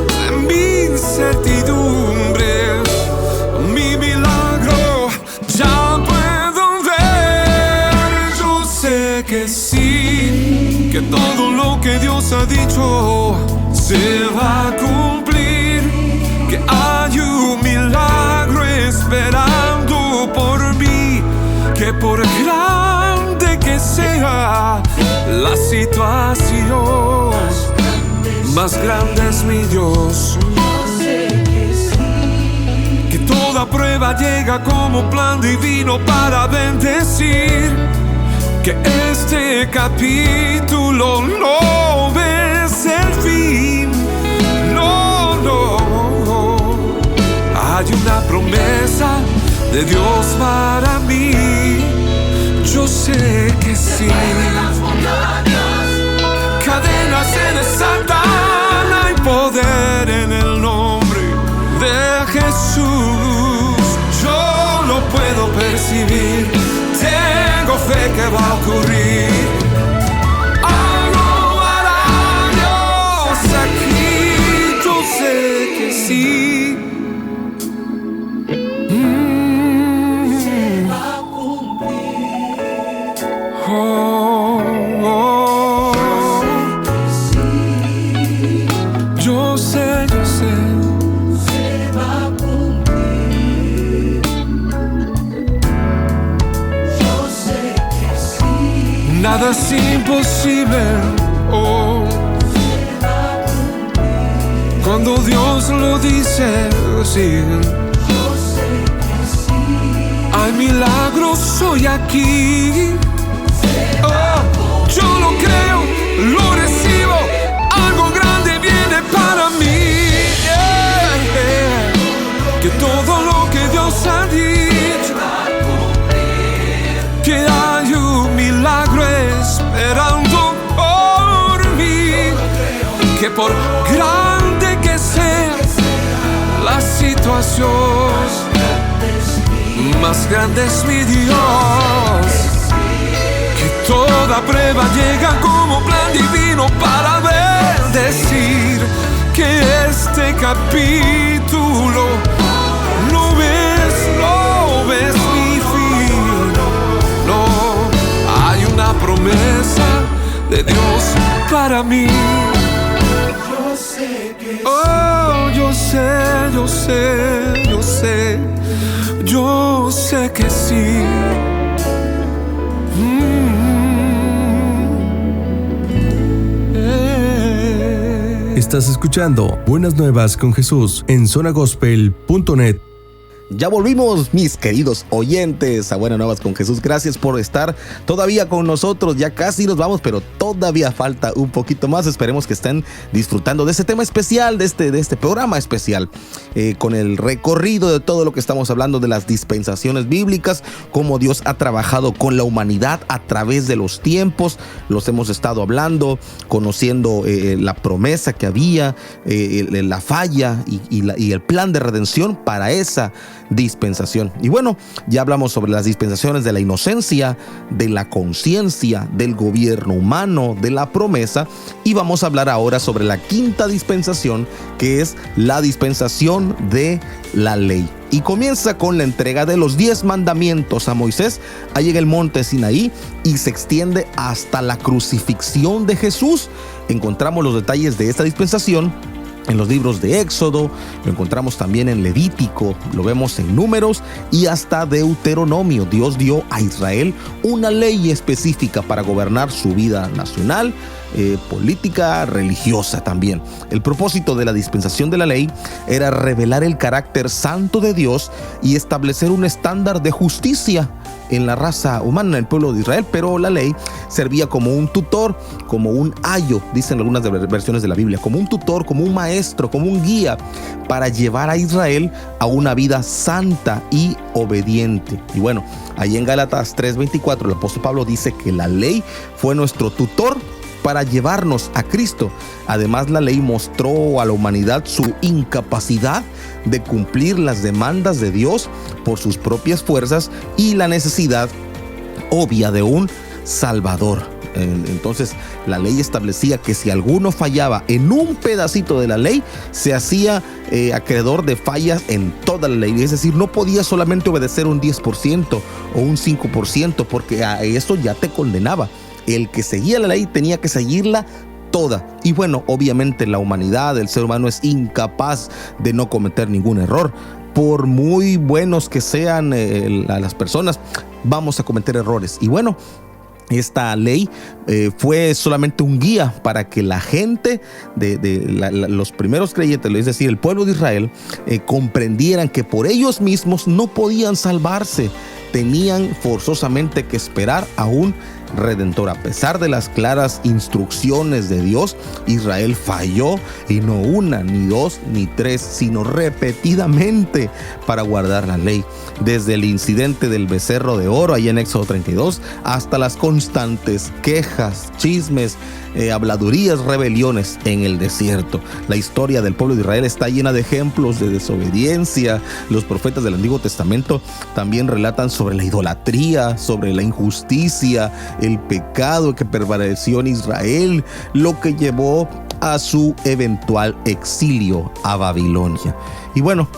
de mi incertidumbre, mi milagro ya puedo ver. Yo sé que sí, que todo lo que Dios ha dicho se va a cumplir, que hay un milagro esperando por mí, que por grande que sea la situación, más grande es mi Dios. Que toda prueba llega como plan divino para bendecir, que este capítulo no es el fin. No, no, hay una promesa de Dios para mí. Yo sé que sí. Cadenas se desatan, hay poder en el nombre de Jesús. Yo lo puedo percibir, tengo fe que va a ocurrir. Algo hará Dios aquí, yo sé que sí. Nada es imposible, oh. Cuando Dios lo dice, sí. Hay milagros hoy aquí. Oh, yo lo creo, lo recibo. Algo grande viene para mí. Que todo lo que Dios ha dicho, que hay un milagro esperando por mí. Que por grande que sea la situación, más grande es mi Dios. Que toda prueba llega como plan divino para bendecir. Que este capítulo lo ves mi fin. No, hay una promesa de Dios para mí. Oh, yo sé que sí. Estás escuchando Buenas Nuevas con Jesús en zonagospel.net. Ya volvimos, mis queridos oyentes, a Buenas Nuevas con Jesús. Gracias por estar todavía con nosotros. Ya casi nos vamos, pero todavía falta un poquito más. Esperemos que estén disfrutando de este tema especial, de este programa especial, con el recorrido de todo lo que estamos hablando de las dispensaciones bíblicas, cómo Dios ha trabajado con la humanidad a través de los tiempos. Los hemos estado hablando, conociendo la promesa que había, la falla y el plan de redención para esa dispensación. Y bueno, ya hablamos sobre las dispensaciones de la inocencia, de la conciencia, del gobierno humano, de la promesa, y vamos a hablar ahora sobre la quinta dispensación, que es la dispensación de la ley. Y comienza con la entrega de los 10 mandamientos a Moisés allí en el monte Sinaí y se extiende hasta la crucifixión de Jesús. Encontramos los detalles de esta dispensación en los libros de Éxodo, lo encontramos también en Levítico, lo vemos en Números y hasta Deuteronomio. Dios dio a Israel una ley específica para gobernar su vida nacional, política, religiosa también. El propósito de la dispensación de la ley era revelar el carácter santo de Dios y establecer un estándar de justicia en la raza humana, en el pueblo de Israel, pero la ley servía como un tutor, como un ayo, dicen algunas versiones de la Biblia, como un tutor, como un maestro, como un guía para llevar a Israel a una vida santa y obediente. Y bueno, ahí en Gálatas 3:24 el apóstol Pablo dice que la ley fue nuestro tutor para llevarnos a Cristo. Además, la ley mostró a la humanidad su incapacidad de cumplir las demandas de Dios por sus propias fuerzas y la necesidad obvia de un Salvador. Entonces, la ley establecía que si alguno fallaba en un pedacito de la ley, se hacía acreedor de fallas en toda la ley. Es decir, no podía solamente obedecer un 10% o un 5%, porque a eso ya te condenaba. El que seguía la ley tenía que seguirla toda. Y bueno, obviamente la humanidad, el ser humano es incapaz de no cometer ningún error. Por muy buenos que sean las personas, vamos a cometer errores. Y bueno, esta ley fue solamente un guía para que la gente los primeros creyentes, es decir, el pueblo de Israel, comprendieran que por ellos mismos no podían salvarse. Tenían forzosamente que esperar a un Redentor. A pesar de las claras instrucciones de Dios, Israel falló, y no una, ni dos, ni tres, sino repetidamente para guardar la ley. Desde el incidente del becerro de oro, ahí en Éxodo 32, hasta las constantes quejas, chismes, habladurías, rebeliones en el desierto. La historia del pueblo de Israel está llena de ejemplos de desobediencia. Los profetas del Antiguo Testamento también relatan sobre la idolatría, sobre la injusticia, el pecado que prevaleció en Israel, lo que llevó a su eventual exilio a Babilonia. Y bueno,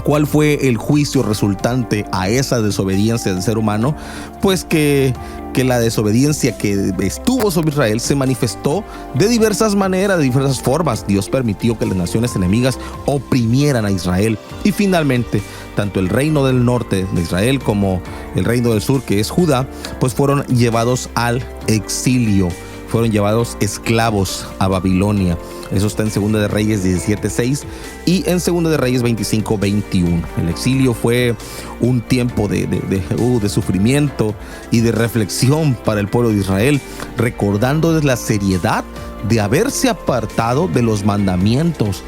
¿cuál fue el juicio resultante a esa desobediencia del ser humano? Pues que la desobediencia que estuvo sobre Israel se manifestó de diversas maneras, de diversas formas. Dios permitió que las naciones enemigas oprimieran a Israel. Y finalmente, tanto el reino del norte de Israel como el reino del sur, que es Judá, pues fueron llevados al exilio. fueron llevados esclavos a Babilonia. Eso está en 2 de Reyes 17:6 y en 2 de Reyes 25:21. El exilio fue un tiempo de sufrimiento y de reflexión para el pueblo de Israel, recordándoles la seriedad de haberse apartado de los mandamientos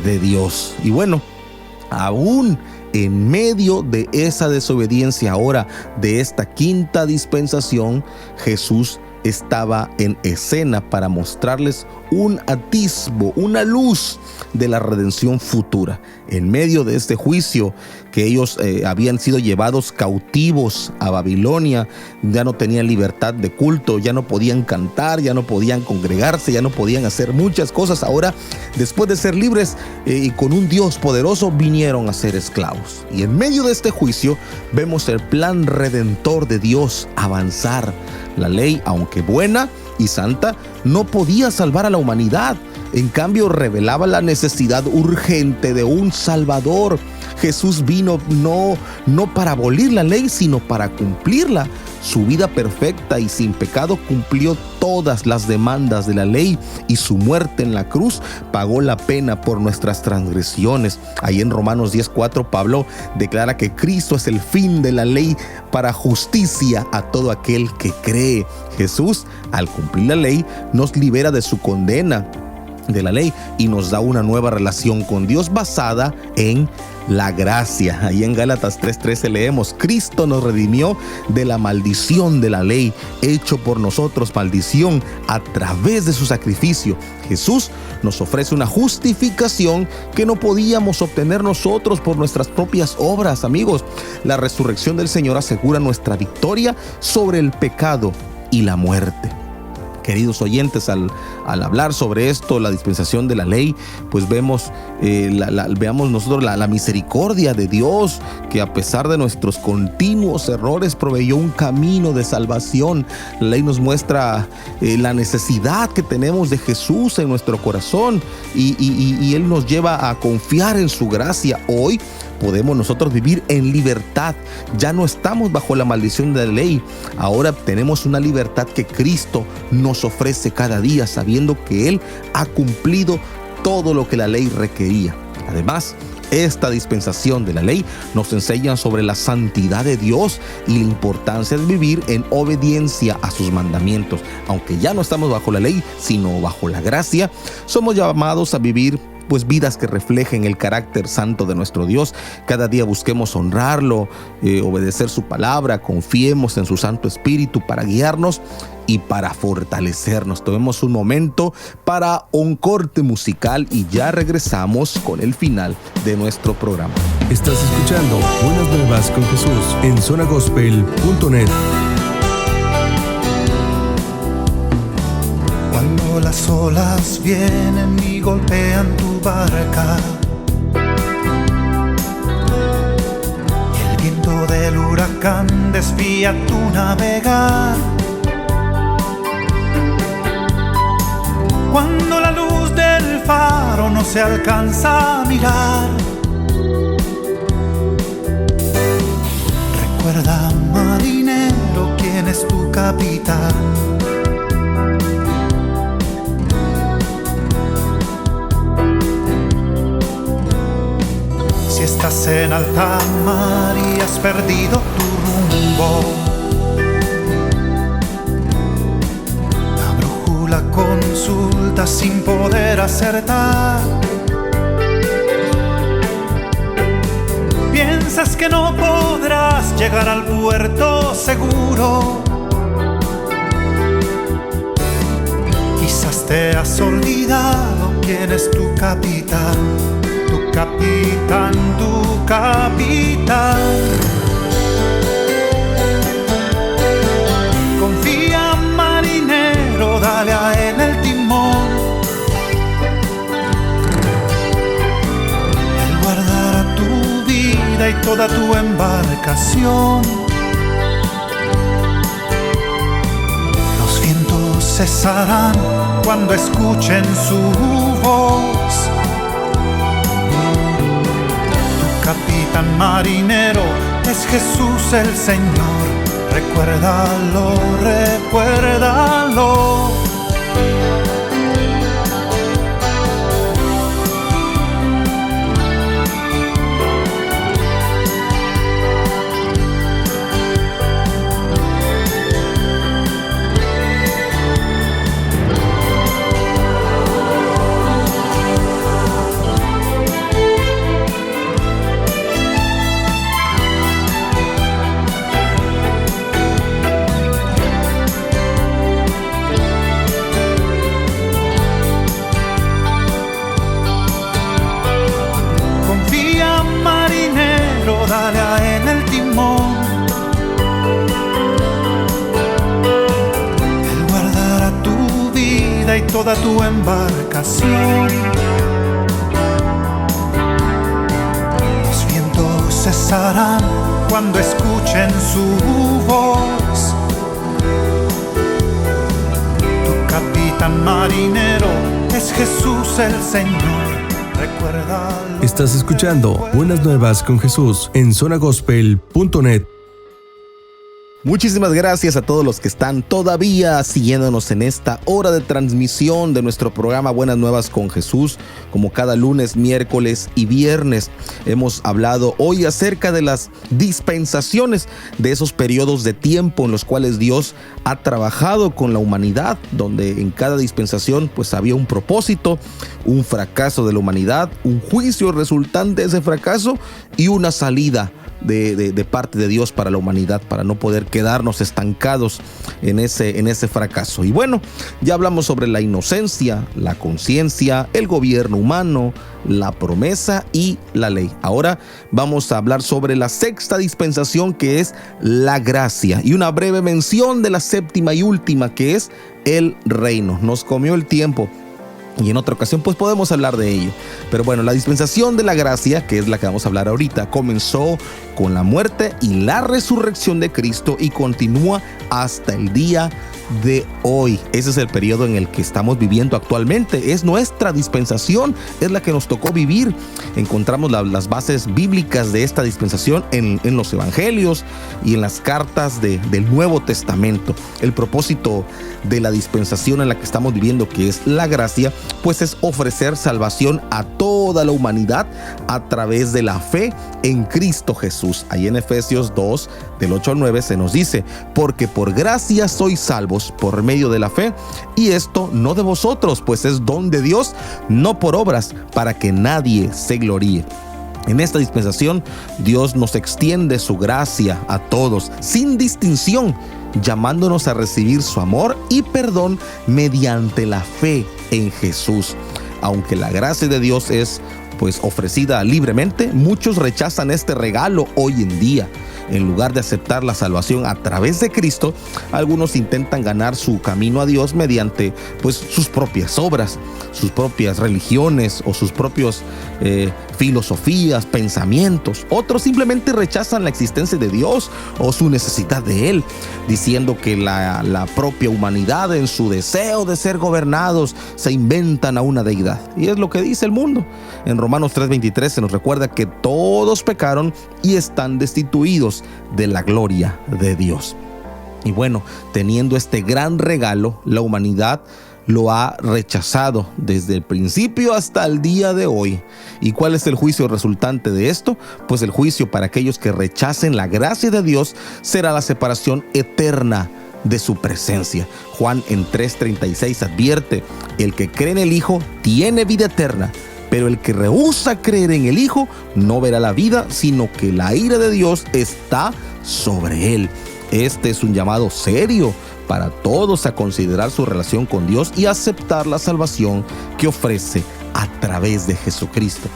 de Dios. Y bueno, aún en medio de esa desobediencia ahora de esta quinta dispensación, Jesús estaba en escena para mostrarles un atisbo, una luz de la redención futura. En medio de este juicio que ellos habían sido llevados cautivos a Babilonia, ya no tenían libertad de culto, ya no podían cantar, ya no podían congregarse, ya no podían hacer muchas cosas. Ahora, después de ser libres y con un Dios poderoso, vinieron a ser esclavos. Y en medio de este juicio vemos el plan redentor de Dios avanzar. La ley, aunque buena y santa, no podía salvar a la humanidad. En cambio, revelaba la necesidad urgente de un Salvador. Jesús vino no para abolir la ley, sino para cumplirla. Su vida perfecta y sin pecado cumplió todas las demandas de la ley, y su muerte en la cruz pagó la pena por nuestras transgresiones. Ahí en Romanos 10:4 Pablo declara que Cristo es el fin de la ley para justicia a todo aquel que cree. Jesús, al cumplir la ley, nos libera de su condena de la ley y nos da una nueva relación con Dios basada en la gracia. Ahí en Gálatas 3:13 leemos: Cristo nos redimió de la maldición de la ley, hecho por nosotros maldición a través de su sacrificio. Jesús nos ofrece una justificación que no podíamos obtener nosotros por nuestras propias obras. Amigos, la resurrección del Señor asegura nuestra victoria sobre el pecado y la muerte. Queridos oyentes, al hablar sobre esto, la dispensación de la ley, pues veamos nosotros la misericordia de Dios, que a pesar de nuestros continuos errores proveyó un camino de salvación. La ley nos muestra la necesidad que tenemos de Jesús en nuestro corazón y Él nos lleva a confiar en su gracia. Hoy podemos nosotros vivir en libertad. Ya no estamos bajo la maldición de la ley. Ahora tenemos una libertad que Cristo nos ofrece cada día, sabiendo que Él ha cumplido todo lo que la ley requería. Además, esta dispensación de la ley nos enseña sobre la santidad de Dios y la importancia de vivir en obediencia a sus mandamientos. Aunque ya no estamos bajo la ley, sino bajo la gracia, somos llamados a vivir vidas que reflejen el carácter santo de nuestro Dios. Cada día busquemos honrarlo, obedecer su palabra, confiemos en su Santo Espíritu para guiarnos y para fortalecernos. Tomemos un momento para un corte musical y ya regresamos con el final de nuestro programa. Estás escuchando Buenas Nuevas con Jesús en zonagospel.net. Cuando las olas vienen y golpean tu barca y el viento del huracán desvía tu navegar, cuando la luz del faro no se alcanza a mirar, recuerda, marinero, quién es tu capitán. Si estás en alta mar y has perdido tu rumbo, la brújula consulta sin poder acertar, piensas que no podrás llegar al puerto seguro, quizás te has olvidado quién es tu capitán. Capitán, tu capitán. Confía, marinero, dale a él el timón. Él guardará tu vida y toda tu embarcación. Los vientos cesarán cuando escuchen su voz. Capitán marinero es Jesús el Señor, recuérdalo, recuérdalo. y toda tu embarcación. Los vientos cesarán cuando escuchen su voz. Tu capitán marinero es Jesús el Señor. Recuérdalo. Estás escuchando Buenas Nuevas con Jesús en zonagospel.net. Muchísimas gracias a todos los que están todavía siguiéndonos en esta hora de transmisión de nuestro programa Buenas Nuevas con Jesús. Como cada lunes, miércoles y viernes hemos hablado hoy acerca de las dispensaciones, de esos periodos de tiempo en los cuales Dios ha trabajado con la humanidad, donde en cada dispensación pues había un propósito, un fracaso de la humanidad, un juicio resultante de ese fracaso y una salida de parte de Dios para la humanidad, para no poder quedarnos estancados en ese fracaso. Y bueno, ya hablamos sobre la inocencia, la conciencia, el gobierno humano, la promesa y la ley. Ahora vamos a hablar sobre la sexta dispensación, que es la gracia, y una breve mención de la séptima y última, que es el reino. Nos comió el tiempo y en otra ocasión pues podemos hablar de ello. Pero bueno, la dispensación de la gracia, que es la que vamos a hablar ahorita, comenzó con la muerte y la resurrección de Cristo y continúa hasta el día de hoy. Ese es el periodo en el que estamos viviendo actualmente. Es nuestra dispensación, es la que nos tocó vivir. Encontramos las bases bíblicas de esta dispensación en los evangelios y en las cartas del Nuevo Testamento. El propósito de la dispensación en la que estamos viviendo, que es la gracia, pues es ofrecer salvación a toda la humanidad a través de la fe en Cristo Jesús. Ahí en Efesios 2, del 8 al 9, se nos dice: porque por gracia sois salvos por medio de la fe, y esto no de vosotros, pues es don de Dios, no por obras, para que nadie se gloríe. En esta dispensación, Dios nos extiende su gracia a todos, sin distinción, llamándonos a recibir su amor y perdón mediante la fe en Jesús. Aunque la gracia de Dios es pues ofrecida libremente, muchos rechazan este regalo hoy en día. En lugar de aceptar la salvación a través de Cristo, algunos intentan ganar su camino a Dios mediante pues sus propias obras, sus propias religiones o sus propios filosofías, pensamientos. Otros simplemente rechazan la existencia de Dios o su necesidad de Él, diciendo que la propia humanidad, en su deseo de ser gobernados, se inventan a una deidad. Y es lo que dice el mundo. En Romanos 3:23 se nos recuerda que todos pecaron y están destituidos de la gloria de Dios. Y bueno, teniendo este gran regalo, la humanidad lo ha rechazado desde el principio hasta el día de hoy. ¿Y cuál es el juicio resultante de esto? Pues el juicio para aquellos que rechacen la gracia de Dios será la separación eterna de su presencia. Juan en 3:36 advierte: el que cree en el Hijo tiene vida eterna, pero el que rehúsa creer en el Hijo no verá la vida, sino que la ira de Dios está sobre él. Este es un llamado serio para todos a considerar su relación con Dios y aceptar la salvación que ofrece a través de Jesucristo.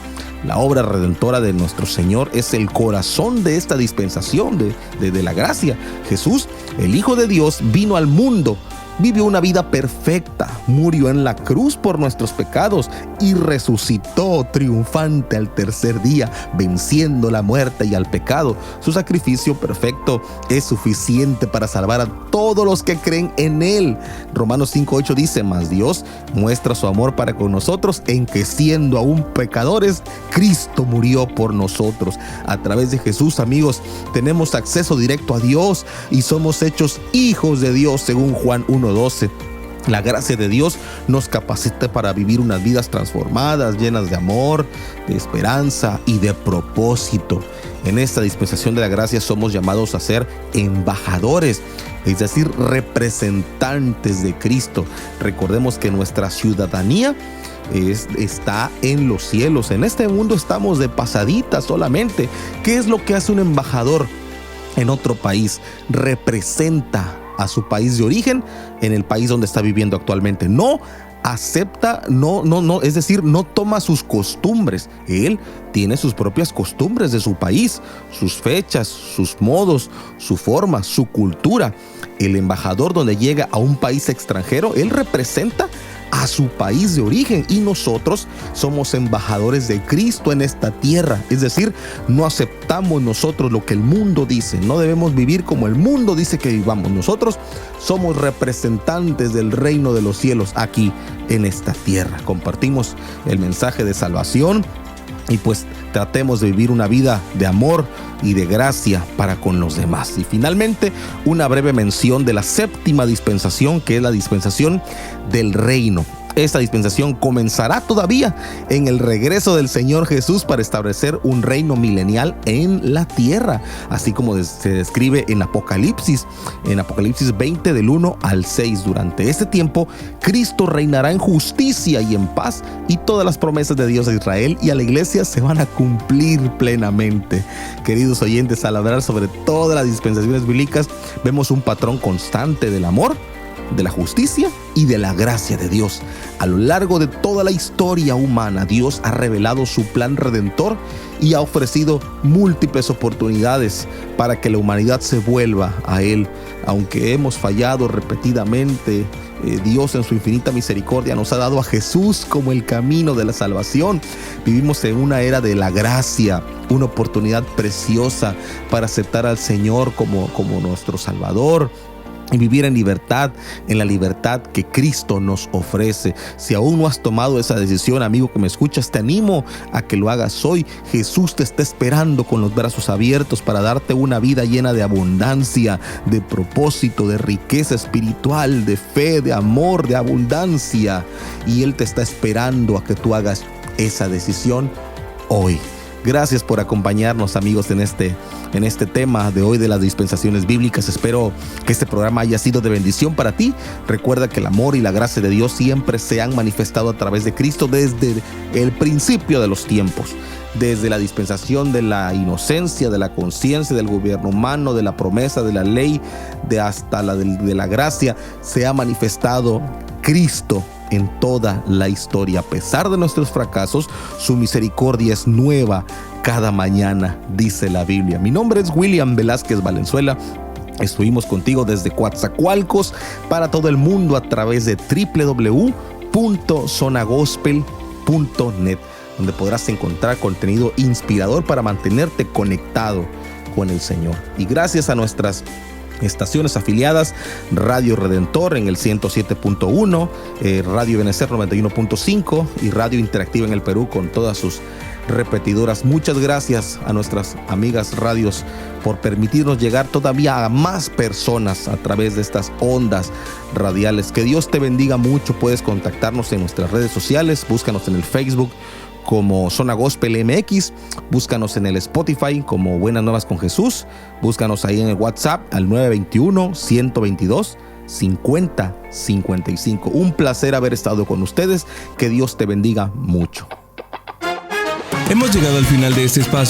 La obra redentora de nuestro Señor es el corazón de esta dispensación de la gracia. Jesús, el Hijo de Dios, vino al mundo, vivió una vida perfecta, murió en la cruz por nuestros pecados y resucitó triunfante al tercer día, venciendo la muerte y al pecado. Su sacrificio perfecto es suficiente para salvar a todos los que creen en Él. Romanos 5:8 dice: mas Dios muestra su amor para con nosotros en que, siendo aún pecadores, Cristo murió por nosotros. A través de Jesús, amigos, tenemos acceso directo a Dios y somos hechos hijos de Dios, según Juan 1:12. La gracia de Dios nos capacita para vivir unas vidas transformadas, llenas de amor, de esperanza y de propósito. En esta dispensación de la gracia somos llamados a ser embajadores, es decir, representantes de Cristo. Recordemos que nuestra ciudadanía está en los cielos. En este mundo estamos de pasadita solamente. ¿Qué es lo que hace un embajador en otro país? Representa a su país de origen en el país donde está viviendo actualmente. No acepta, es decir, no toma sus costumbres. Él tiene sus propias costumbres de su país, sus fechas, sus modos, su forma, su cultura. El embajador, donde llega a un país extranjero, él representa a su país de origen, y nosotros somos embajadores de Cristo en esta tierra. Es decir, no aceptamos nosotros lo que el mundo dice, no debemos vivir como el mundo dice que vivamos. Nosotros somos representantes del reino de los cielos aquí en esta tierra. Compartimos el mensaje de salvación y pues tratemos de vivir una vida de amor y de gracia para con los demás. Y finalmente, una breve mención de la séptima dispensación, que es la dispensación del reino. Esta dispensación comenzará todavía en el regreso del Señor Jesús para establecer un reino milenial en la tierra, así como se describe en Apocalipsis 20 del 1 al 6. Durante este tiempo, Cristo reinará en justicia y en paz, y todas las promesas de Dios a Israel y a la iglesia se van a cumplir plenamente. Queridos oyentes, al hablar sobre todas las dispensaciones bíblicas, vemos un patrón constante del amor, de la justicia y de la gracia de Dios. A lo largo de toda la historia humana, Dios ha revelado su plan redentor y ha ofrecido múltiples oportunidades para que la humanidad se vuelva a Él. Aunque hemos fallado repetidamente, Dios en su infinita misericordia nos ha dado a Jesús como el camino de la salvación. Vivimos en una era de la gracia, una oportunidad preciosa para aceptar al Señor como nuestro Salvador y vivir en libertad, en la libertad que Cristo nos ofrece. Si aún no has tomado esa decisión, amigo que me escuchas, te animo a que lo hagas hoy. Jesús te está esperando con los brazos abiertos para darte una vida llena de abundancia, de propósito, de riqueza espiritual, de fe, de amor, de abundancia. Y Él te está esperando a que tú hagas esa decisión hoy. Gracias por acompañarnos, amigos, en este tema de hoy de las dispensaciones bíblicas. Espero que este programa haya sido de bendición para ti. Recuerda que el amor y la gracia de Dios siempre se han manifestado a través de Cristo desde el principio de los tiempos. Desde la dispensación de la inocencia, de la conciencia, del gobierno humano, de la promesa, de la ley, hasta la de la gracia, se ha manifestado Cristo en toda la historia. A pesar de nuestros fracasos, su misericordia es nueva cada mañana, dice la Biblia. Mi nombre es William Velázquez Valenzuela. Estuvimos contigo desde Coatzacoalcos para todo el mundo a través de www.zonagospel.net, donde podrás encontrar contenido inspirador para mantenerte conectado con el Señor. Y gracias a nuestras estaciones afiliadas, Radio Redentor en el 107.1, Radio Benecer 91.5 y Radio Interactiva en el Perú con todas sus repetidoras. Muchas gracias a nuestras amigas radios por permitirnos llegar todavía a más personas a través de estas ondas radiales. Que Dios te bendiga mucho. Puedes contactarnos en nuestras redes sociales. Búscanos en el Facebook como Zona Gospel MX, búscanos en el Spotify como Buenas Nuevas con Jesús, búscanos ahí en el WhatsApp al 921-122-5055. Un placer haber estado con ustedes. Que Dios te bendiga mucho. Hemos llegado al final de este espacio